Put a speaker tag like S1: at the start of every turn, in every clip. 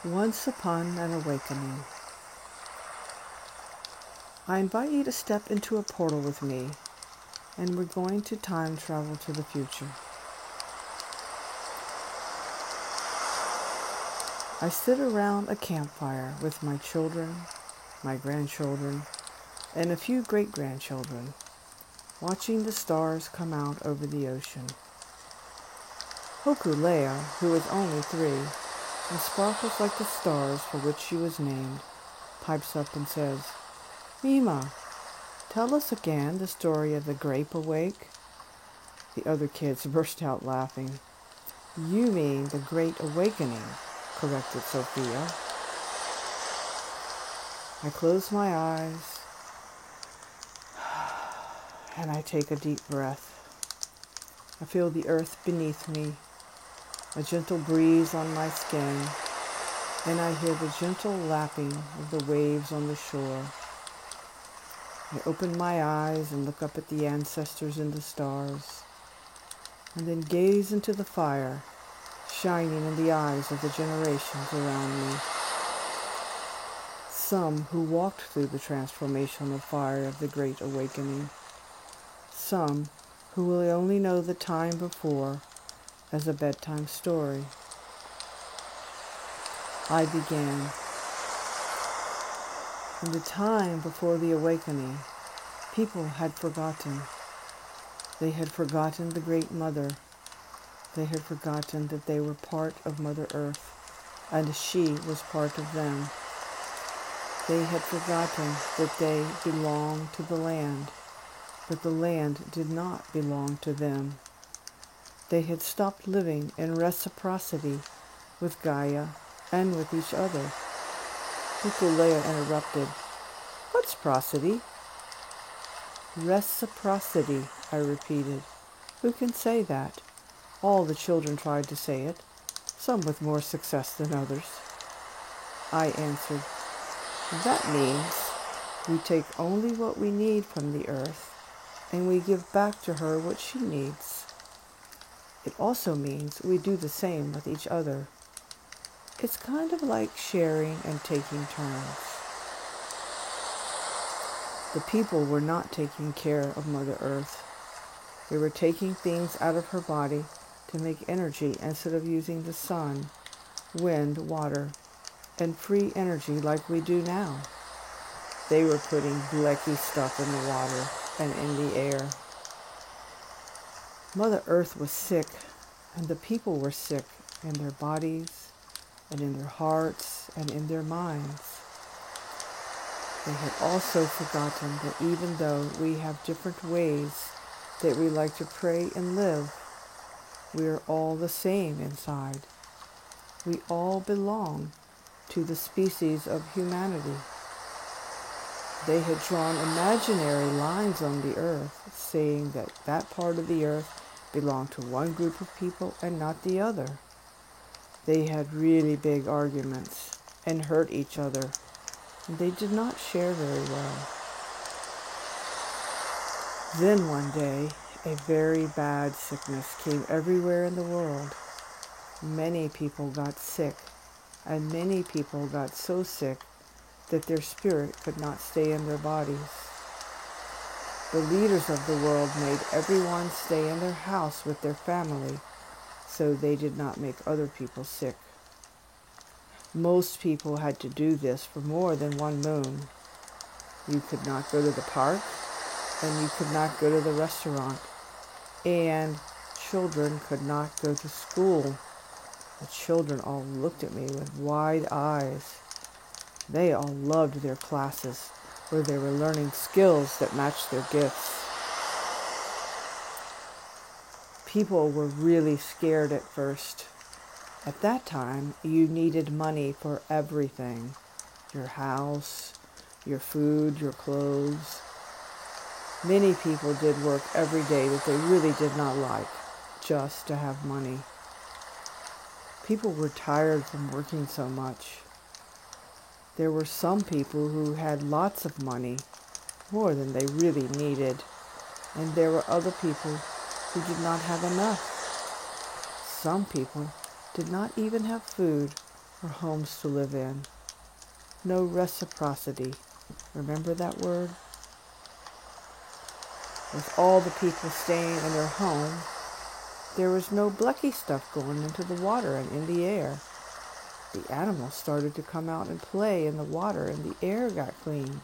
S1: Once upon an awakening. I invite you to step into a portal with me, and we're going to time travel to the future. I sit around a campfire with my children, my grandchildren, and a few great-grandchildren, watching the stars come out over the ocean. Hokulea, who is only 3, and sparkles like the stars for which she was named, pipes up and says, "Mima, tell us again the story of the grape awake." The other kids burst out laughing. "You mean the Great Awakening," corrected Sophia. I close my eyes and I take a deep breath. I feel the earth beneath me, a gentle breeze on my skin, and I hear the gentle lapping of the waves on the shore. I open my eyes and look up at the ancestors in the stars, and then gaze into the fire shining in the eyes of the generations around me. Some who walked through the transformational fire of the Great Awakening. Some who will only know the time before as a bedtime story. I began. In the time before the awakening, people had forgotten. They had forgotten the Great Mother. They had forgotten that they were part of Mother Earth, and she was part of them. They had forgotten that they belonged to the land, but the land did not belong to them. They had stopped living in reciprocity with Gaia and with each other. Hokulea interrupted. "What's prosody?" "Reciprocity," I repeated. "Who can say that?" All the children tried to say it, some with more success than others. I answered, "That means we take only what we need from the earth, and we give back to her what she needs. It also means we do the same with each other. It's kind of like sharing and taking turns." The people were not taking care of Mother Earth. They were taking things out of her body to make energy instead of using the sun, wind, water, and free energy like we do now. They were putting blecky stuff in the water and in the air. Mother Earth was sick, and the people were sick in their bodies, and in their hearts, and in their minds. They had also forgotten that even though we have different ways that we like to pray and live, we are all the same inside. We all belong to the species of humanity. They had drawn imaginary lines on the earth, saying that that part of the earth belonged to one group of people and not the other. They had really big arguments and hurt each other. They did not share very well. Then one day, a very bad sickness came everywhere in the world. Many people got sick, and many people got so sick that their spirit could not stay in their bodies. The leaders of the world made everyone stay in their house with their family, so they did not make other people sick. Most people had to do this for more than one moon. You could not go to the park, and you could not go to the restaurant, and children could not go to school. The children all looked at me with wide eyes. They all loved their classes, where they were learning skills that matched their gifts. People were really scared at first. At that time, you needed money for everything. Your house, your food, your clothes. Many people did work every day that they really did not like, just to have money. People were tired from working so much. There were some people who had lots of money, more than they really needed, and there were other people who did not have enough. Some people did not even have food or homes to live in. No reciprocity. Remember that word? With all the people staying in their home, there was no Blechy stuff going into the water and in the air. The animals started to come out and play in the water, and the air got clean.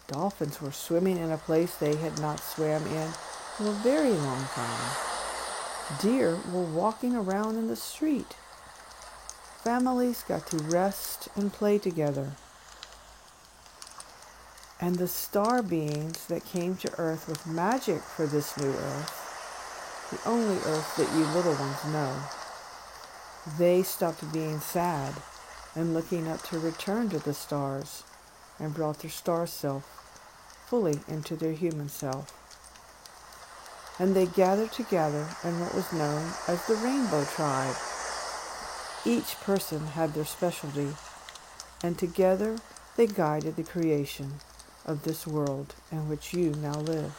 S1: Dolphins were swimming in a place they had not swam in a very long time. Deer were walking around in the street. Families got to rest and play together. And the star beings that came to Earth with magic for this new Earth, the only Earth that you little ones know, they stopped being sad and looking up to return to the stars and brought their star self fully into their human self. And they gathered together in what was known as the Rainbow Tribe. Each person had their specialty, and together they guided the creation of this world in which you now live.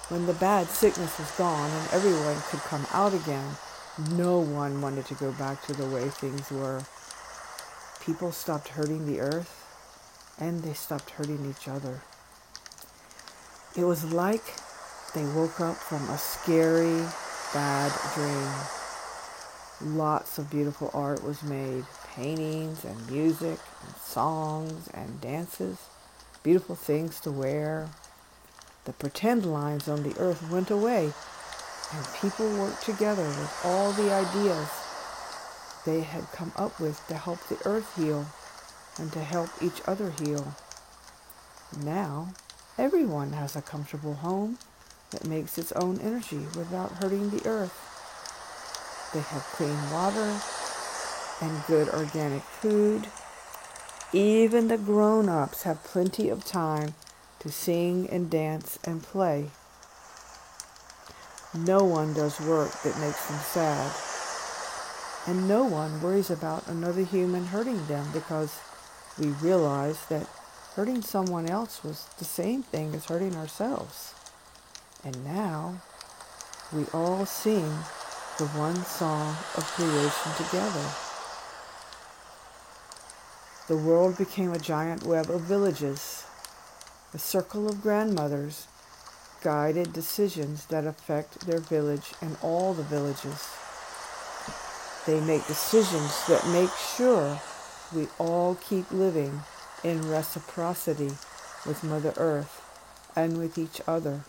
S1: When the bad sickness was gone and everyone could come out again, no one wanted to go back to the way things were. People stopped hurting the earth, and they stopped hurting each other. It was like they woke up from a scary, bad dream. Lots of beautiful art was made, paintings and music and songs and dances, beautiful things to wear. The pretend lines on the earth went away, and people worked together with all the ideas they had come up with to help the earth heal and to help each other heal. Now, everyone has a comfortable home that makes its own energy without hurting the earth. They have clean water and good organic food. Even the grown-ups have plenty of time to sing and dance and play. No one does work that makes them sad. And no one worries about another human hurting them, because we realize that hurting someone else was the same thing as hurting ourselves. And now we all sing the one song of creation together. The world became a giant web of villages, a circle of grandmothers guided decisions that affect their village and all the villages. They make decisions that make sure we all keep living in reciprocity with Mother Earth and with each other.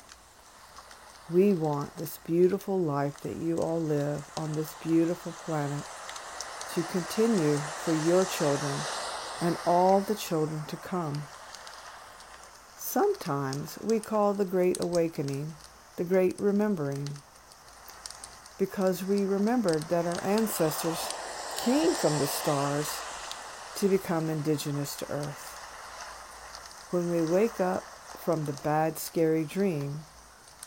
S1: We want this beautiful life that you all live on this beautiful planet to continue for your children and all the children to come. Sometimes we call the Great Awakening the Great Remembering, because we remembered that our ancestors came from the stars to become indigenous to Earth. When we wake up from the bad, scary dream,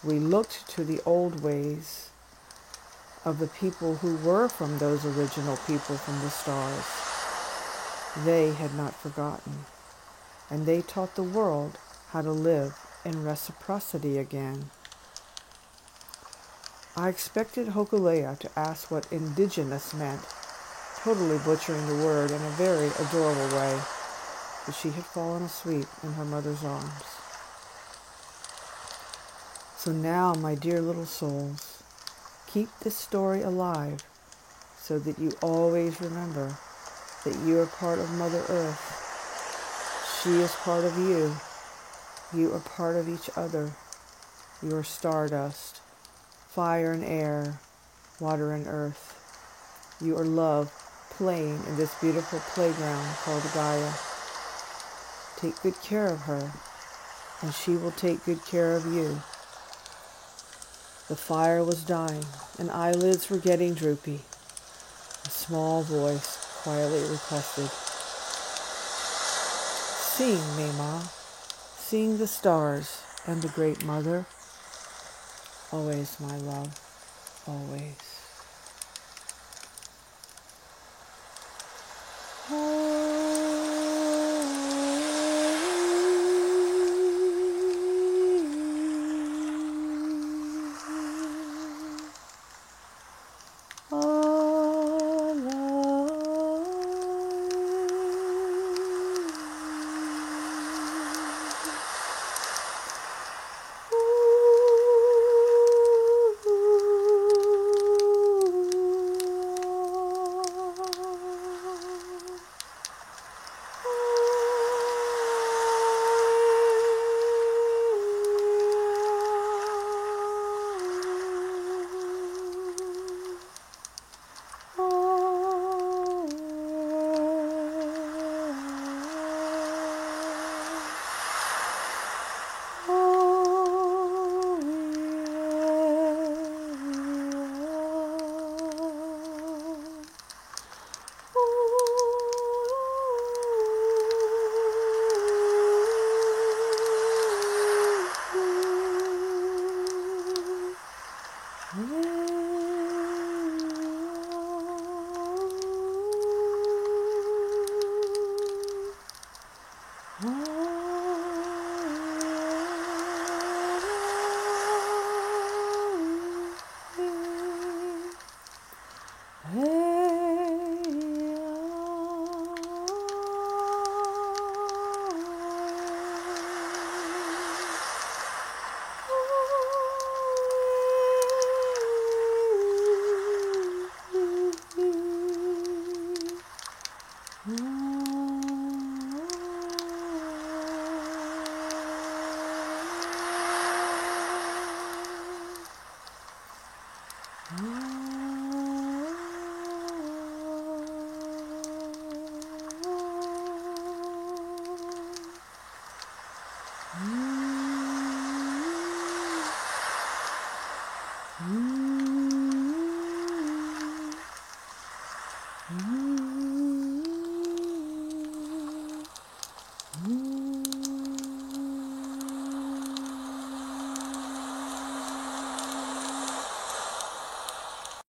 S1: we looked to the old ways of the people who were from those original people from the stars. They had not forgotten, and they taught the world how to live in reciprocity again. I expected Hokulea to ask what indigenous meant, totally butchering the word in a very adorable way, but she had fallen asleep in her mother's arms. So now, my dear little souls, keep this story alive so that you always remember that you are part of Mother Earth. She is part of you. You are part of each other. You are stardust, fire and air, water and earth. You are love playing in this beautiful playground called Gaia. Take good care of her, and she will take good care of you. The fire was dying, and eyelids were getting droopy. A small voice quietly requested, "Sing, Mema, sing the stars and the Great Mother. Always, my love, always."